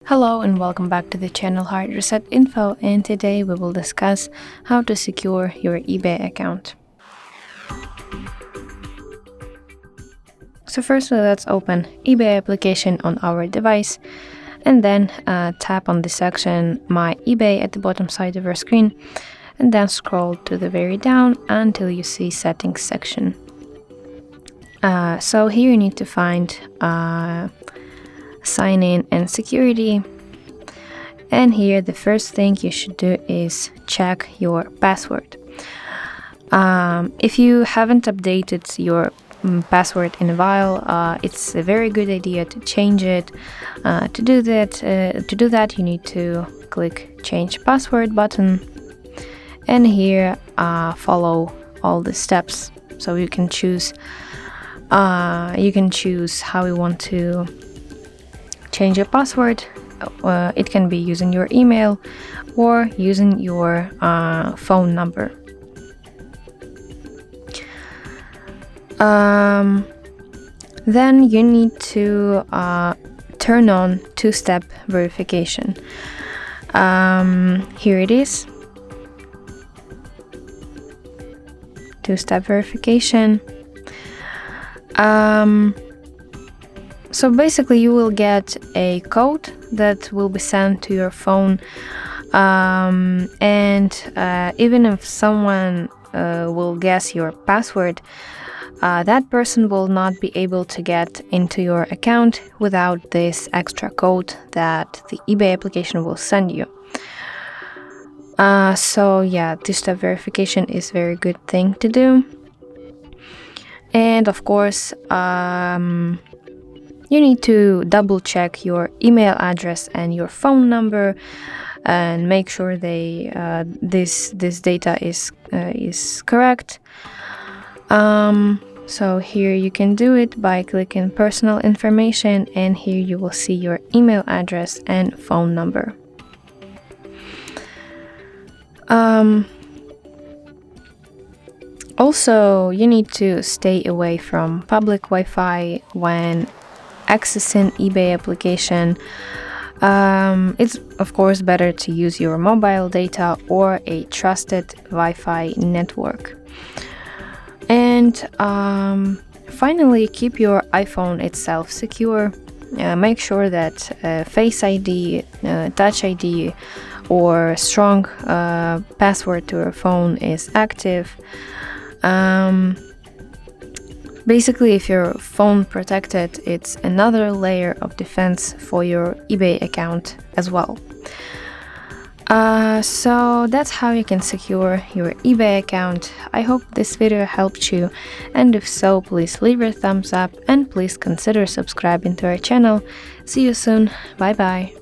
Hello and welcome back to the channel HardReset.Info, and today we will discuss how to secure your eBay account. So firstly, let's open eBay application on our device and then tap on the section My eBay at the bottom side of your screen and then scroll to the very down until you see Settings section. So here you need to find Sign in and security, and here the first thing you should do is check your password. If you haven't updated your password in a while, it's a very good idea to change it. To do that, you need to click Change Password button, and here follow all the steps. So you can choose how you want to change your password. It can be using your email or using your phone number. Then you need to turn on two-step verification. Here it is. Two-step verification. So basically you will get a code that will be sent to your phone, and even if someone will guess your password, that person will not be able to get into your account without this extra code that the eBay application will send you. So yeah, two-step verification is a very good thing to do. And of course, you need to double check your email address and your phone number and make sure this data is correct. So here you can do it by clicking personal information, and here you will see your email address and phone number. Also, you need to stay away from public Wi-Fi when accessing eBay application. It's of course better to use your mobile data or a trusted Wi-Fi network. And finally, keep your iPhone itself secure. Make sure that Face ID, Touch ID, or strong password to your phone is active. Basically, if your phone protected, it's another layer of defense for your eBay account as well. So that's how you can secure your eBay account. I hope this video helped you, and if so, please leave a thumbs up and please consider subscribing to our channel. See you soon. Bye bye.